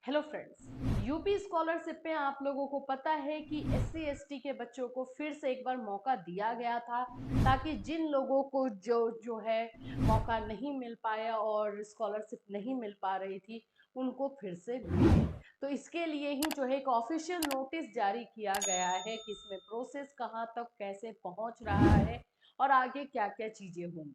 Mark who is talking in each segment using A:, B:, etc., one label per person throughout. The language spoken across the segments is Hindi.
A: Hello friends. यूपी स्कॉलरशिप में आप लोगों को पता है कि एससी एसटी के बच्चों को फिर से एक बार मौका दिया गया था, ताकि जिन लोगों को जो जो है मौका नहीं मिल पाया और स्कॉलरशिप नहीं मिल पा रही थी, उनको फिर से मिले। तो इसके लिए ही जो है एक ऑफिशियल नोटिस जारी किया गया है कि इसमें प्रोसेस कहाँ तक कैसे पहुंच रहा है और आगे क्या क्या चीजें होंगी।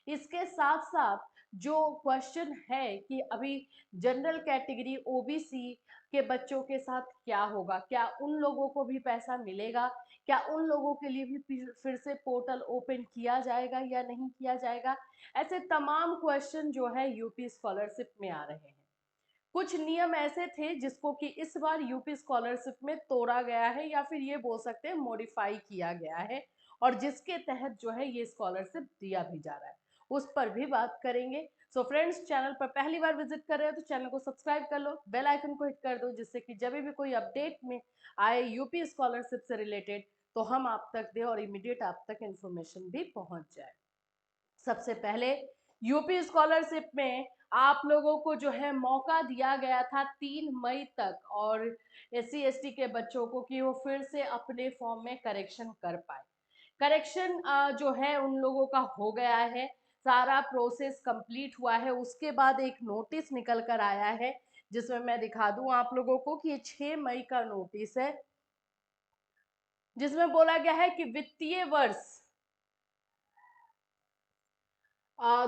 A: इसके साथ साथ जो क्वेश्चन है कि अभी जनरल कैटेगरी ओबीसी के बच्चों के साथ क्या होगा, क्या उन लोगों को भी पैसा मिलेगा, क्या उन लोगों के लिए भी फिर से पोर्टल ओपन किया जाएगा या नहीं किया जाएगा। ऐसे तमाम क्वेश्चन जो है यूपी स्कॉलरशिप में आ रहे हैं। कुछ नियम ऐसे थे जिसको कि इस बार यूपी स्कॉलरशिप में तोड़ा गया है या फिर ये बोल सकते हैं मॉडिफाई किया गया है, और जिसके तहत जो है ये स्कॉलरशिप दिया भी जा रहा है, उस पर भी बात करेंगे। सो फ्रेंड्स, चैनल पर पहली बार विजिट कर रहे हो तो चैनल को सब्सक्राइब कर लो, बेल आइकन को हिट कर दो, जिससे कि जब भी कोई अपडेट में आए यूपी स्कॉलरशिप से रिलेटेड तो हम आप तक दे और इमीडिएट आप तक इंफॉर्मेशन भी पहुंच जाए। सबसे पहले यूपी स्कॉलरशिप में आप लोगों को जो है मौका दिया गया था 3 मई तक, और एससी एसटी के बच्चों को कि वो फिर से अपने फॉर्म में करेक्शन कर पाए। करेक्शन जो है उन लोगों का हो गया है, सारा प्रोसेस कंप्लीट हुआ है। उसके बाद एक नोटिस निकल कर आया है, जिसमें मैं दिखा दूं आप लोगों को कि ये 6 मई का नोटिस है, जिसमें बोला गया है कि वित्तीय वर्ष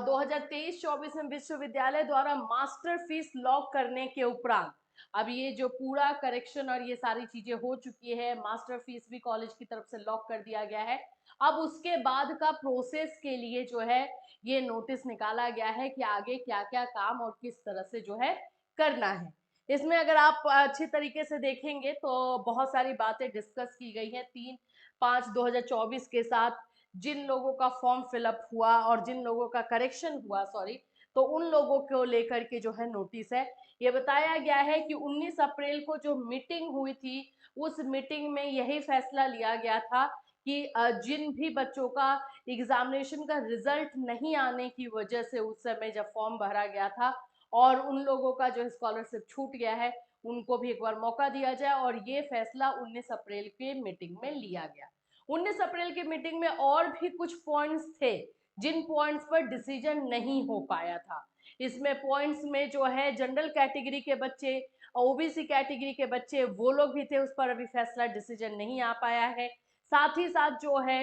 A: 2023-24 में विश्वविद्यालय द्वारा मास्टर फीस लॉक करने के उपरांत, अब ये जो पूरा करेक्शन और ये सारी चीजें हो चुकी है, मास्टर फीस भी कॉलेज की तरफ से लॉक कर दिया गया है। अब उसके बाद का प्रोसेस के लिए जो है ये नोटिस निकाला गया है कि आगे क्या क्या काम और किस तरह से जो है करना है। इसमें अगर आप अच्छी तरीके से देखेंगे तो बहुत सारी बातें डिस्कस की गई हैं 3/5/2024 के साथ। जिन लोगों का फॉर्म फिलअप हुआ और जिन लोगों का करेक्शन हुआ, सॉरी, तो उन लोगों को लेकर के जो है नोटिस है। ये बताया गया है कि 19 अप्रैल को जो मीटिंग हुई थी, उस मीटिंग में यही फैसला लिया गया था कि जिन भी बच्चों का एग्जामिनेशन का रिजल्ट नहीं आने की वजह से उस समय जब फॉर्म भरा गया था और उन लोगों का जो स्कॉलरशिप छूट गया है, उनको भी एक बार मौका दिया जाए, और ये फैसला 19 अप्रैल के मीटिंग में लिया गया। 19 अप्रैल की मीटिंग में और भी कुछ पॉइंट्स थे जिन पॉइंट्स पर डिसीजन नहीं हो पाया था। इसमें पॉइंट्स में जो है जनरल कैटेगरी के बच्चे, ओबीसी कैटेगरी के बच्चे, वो लोग भी थे, उस पर अभी फैसला डिसीजन नहीं आ पाया है। साथ ही साथ जो है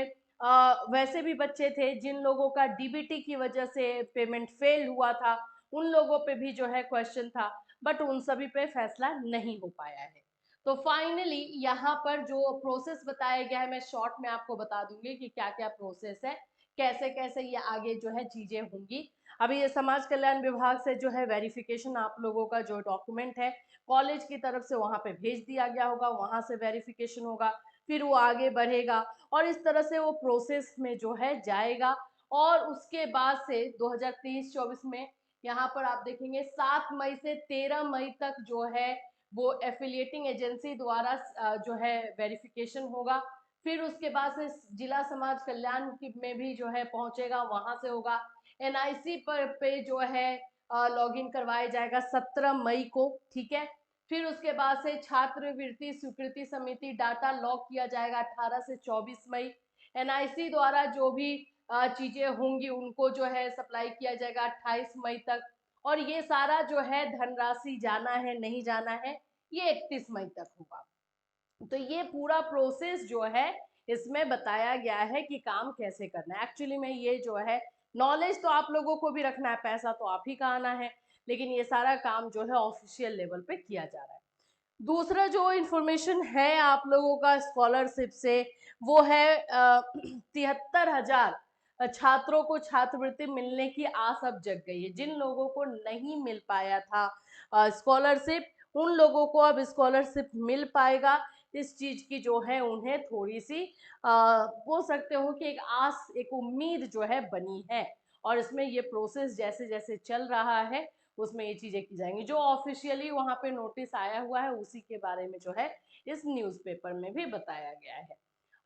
A: वैसे भी बच्चे थे जिन लोगों का डीबीटी की वजह से पेमेंट फेल हुआ था, उन लोगों पे भी जो है क्वेश्चन था, बट उन सभी पे फैसला नहीं हो पाया है। तो फाइनली यहाँ पर जो प्रोसेस बताया गया है, मैं शॉर्ट में आपको बता दूंगी कि क्या क्या प्रोसेस है, कैसे कैसे ये आगे जो है चीजें होंगी। अभी ये समाज कल्याण विभाग से जो है वेरिफिकेशन आप लोगों का जो डॉक्यूमेंट है कॉलेज की तरफ से वहां पे भेज दिया गया होगा, वहां से वेरिफिकेशन होगा, फिर वो आगे बढ़ेगा और इस तरह से वो प्रोसेस में जो है जाएगा। और उसके बाद से 2023-24 में यहाँ पर आप देखेंगे 7 मई से 13 मई तक जो है वो एफिलिएटिंग एजेंसी द्वारा जो है वेरिफिकेशन होगा। फिर उसके बाद से जिला समाज कल्याण में भी जो है पहुंचेगा, वहां से होगा। एनआईसी पर पे जो है लॉगिन करवाया जाएगा 17 मई को, ठीक है। फिर उसके बाद से छात्रवृत्ति स्वीकृति समिति डाटा लॉक किया जाएगा 18 से 24 मई। एनआईसी द्वारा जो भी चीजें होंगी उनको जो है सप्लाई किया जाएगा 28 मई तक। और ये सारा जो है धनराशि जाना है नहीं जाना है, ये 31 मई तक होगा। तो ये पूरा प्रोसेस जो है इसमें बताया गया है कि काम कैसे करना है। एक्चुअली में ये जो है नॉलेज तो आप लोगों को भी रखना है, पैसा तो आप ही का आना है, लेकिन ये सारा काम जो है ऑफिशियल लेवल पे किया जा रहा है। दूसरा जो इंफॉर्मेशन है आप लोगों का स्कॉलरशिप से, वो है 73,000 छात्रों को छात्रवृत्ति मिलने की आस अब जग गई है। जिन लोगों को नहीं मिल पाया था स्कॉलरशिप, उन लोगों को अब स्कॉलरशिप मिल पाएगा। इस चीज की जो है उन्हें थोड़ी सी बोल सकते हो कि एक आस, एक उम्मीद जो है बनी है। और इसमें ये प्रोसेस जैसे जैसे चल रहा है उसमें ये चीजें की जाएंगी। जो ऑफिशियली वहां पे नोटिस आया हुआ है उसी के बारे में जो है इस न्यूज़पेपर में भी बताया गया है।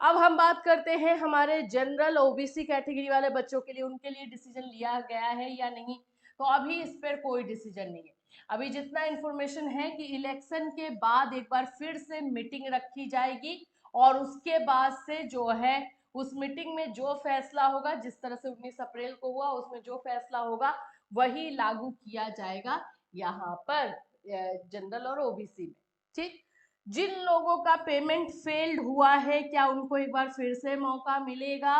A: अब हम बात करते हैं हमारे जनरल ओबीसी कैटेगरी वाले बच्चों के लिए, उनके लिए डिसीजन लिया गया है या नहीं। तो अभी इस पर कोई डिसीजन नहीं है। अभी जितना इंफॉर्मेशन है कि इलेक्शन के बाद एक बार फिर से मीटिंग रखी जाएगी और उसके बाद से जो है उस मीटिंग में जो फैसला होगा, जिस तरह से 19 अप्रैल को हुआ, उसमें जो फैसला होगा वही लागू किया जाएगा यहाँ पर जनरल और ओबीसी में। ठीक, जिन लोगों का पेमेंट फेल्ड हुआ है, क्या उनको एक बार फिर से मौका मिलेगा?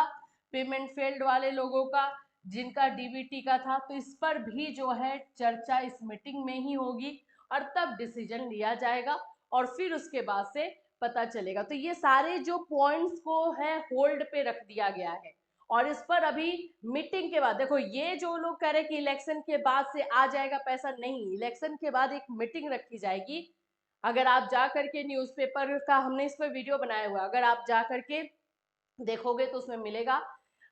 A: पेमेंट फेल्ड वाले लोगों का, जिनका डीबीटी का था, तो इस पर भी जो है चर्चा इस मीटिंग में ही होगी और तब डिसीजन लिया जाएगा और फिर उसके बाद से पता चलेगा। तो ये सारे जो पॉइंट्स को है होल्ड पे रख दिया गया है और इस पर अभी मीटिंग के बाद, देखो ये जो लोग कह रहे हैं कि इलेक्शन के बाद से आ जाएगा पैसा, नहीं, इलेक्शन के बाद एक मीटिंग रखी जाएगी। अगर आप जा करके न्यूज़पेपर का, हमने इस पर वीडियो बनाया हुआ, अगर आप जा करके देखोगे तो उसमें मिलेगा।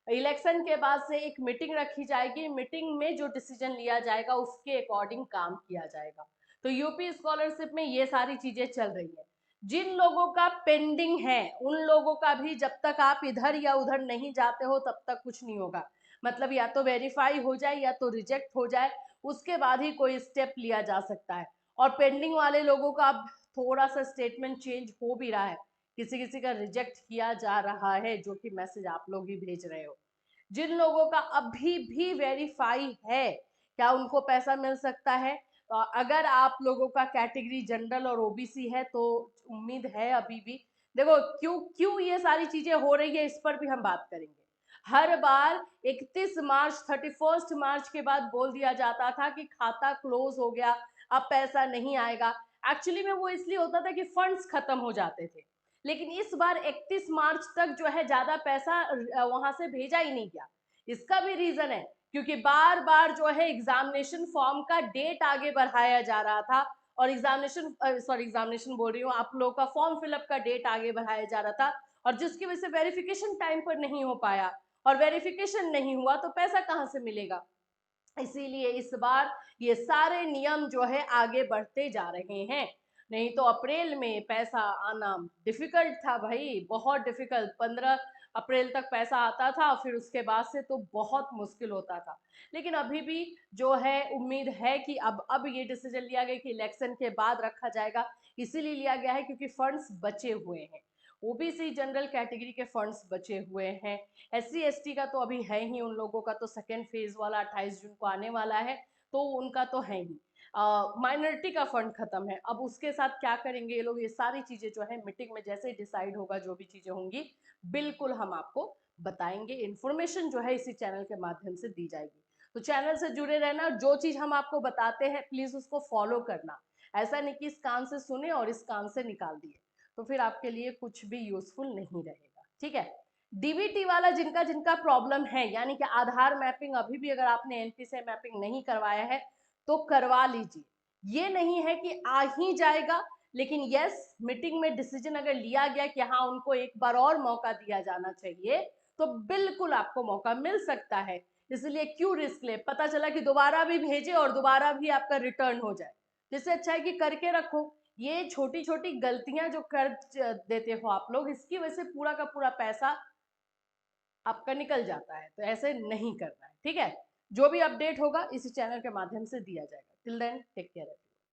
A: इलेक्शन के बाद से एक मीटिंग रखी जाएगी, मीटिंग में जो डिसीजन लिया जाएगा उसके अकॉर्डिंग काम किया जाएगा। तो यूपी स्कॉलरशिप में ये सारी चीजें चल रही है। जिन लोगों का पेंडिंग है उन लोगों का भी जब तक आप इधर या उधर नहीं जाते हो तब तक कुछ नहीं होगा। मतलब या तो वेरीफाई हो जाए या तो रिजेक्ट हो जाए, उसके बाद ही कोई स्टेप लिया जा सकता है। और पेंडिंग वाले लोगों का अब थोड़ा सा स्टेटमेंट चेंज हो भी रहा है, किसी किसी का रिजेक्ट किया जा रहा है, जो कि मैसेज आप लोग ही भेज रहे हो। जिन लोगों का अभी भी वेरीफाई है, क्या उनको पैसा मिल सकता है? अगर आप लोगों का कैटेगरी जनरल और ओबीसी है तो उम्मीद है अभी भी। देखो क्यों क्यों ये सारी चीजें हो रही है, इस पर भी हम बात करेंगे। हर बार 31 मार्च 31 मार्च के बाद बोल दिया जाता था कि खाता क्लोज हो गया, अब पैसा नहीं आएगा। एक्चुअली में वो इसलिए होता था कि फंड्स खत्म हो जाते थे, लेकिन इस बार 31 मार्च तक जो है ज्यादा पैसा वहां से भेजा ही नहीं गया। इसका भी रीजन है क्योंकि बार बार जो है एग्जामिनेशन फॉर्म का डेट आगे बढ़ाया जा रहा था और एग्जामिनेशन बोल रही हूँ, आप लोगों का फॉर्म फिलअप का डेट आगे बढ़ाया जा रहा था और जिसकी वजह से वेरिफिकेशन टाइम पर नहीं हो पाया और वेरिफिकेशन नहीं हुआ तो पैसा कहाँ से मिलेगा। इसीलिए इस बार ये सारे नियम जो है आगे बढ़ते जा रहे हैं। नहीं तो अप्रैल में पैसा आना डिफिकल्ट था भाई, बहुत डिफिकल्ट। 15 अप्रैल तक पैसा आता था, फिर उसके बाद से तो बहुत मुश्किल होता था। लेकिन अभी भी जो है उम्मीद है कि अब ये डिसीजन लिया गया कि इलेक्शन के बाद रखा जाएगा। इसीलिए लिया गया है क्योंकि फंड्स बचे हुए हैं, ओबीसी जनरल कैटेगरी के फंड्स बचे हुए हैं। एससी एसटी का तो अभी है ही, उन लोगों का तो सेकेंड फेज वाला 28 जून को आने वाला है, तो उनका तो है ही। माइनॉरिटी का फंड खत्म है, अब उसके साथ क्या करेंगे ये लोग, ये सारी चीजें जो है मीटिंग में जैसे डिसाइड होगा, जो भी चीजें होंगी बिल्कुल हम आपको बताएंगे। इन्फॉर्मेशन जो है इसी चैनल के माध्यम से दी जाएगी, तो चैनल से जुड़े रहना। जो चीज हम आपको बताते हैं प्लीज उसको फॉलो करना। ऐसा नहीं कि इस कान से सुने और इस कान से निकाल दिए, तो फिर आपके लिए कुछ भी यूजफुल नहीं रहेगा। ठीक है, डीबीटी वाला जिनका जिनका प्रॉब्लम है, यानी कि आधार मैपिंग अभी भी अगर आपने एनपी से मैपिंग नहीं करवाया है तो करवा लीजिए। ये नहीं है कि आ ही जाएगा, लेकिन यस मीटिंग में डिसीजन अगर लिया गया कि हाँ उनको एक बार और मौका दिया जाना चाहिए तो बिल्कुल आपको मौका मिल सकता है। इसलिए क्यों रिस्क ले, पता चला कि दोबारा भी भेजे और दोबारा भी आपका रिटर्न हो जाए, जिससे अच्छा है कि करके रखो। ये छोटी छोटी गलतियां जो कर देते हो आप लोग, इसकी वजह से पूरा का पूरा पैसा आपका निकल जाता है, तो ऐसे नहीं करना है। ठीक है, जो भी अपडेट होगा इसी चैनल के माध्यम से दिया जाएगा। Till then take care.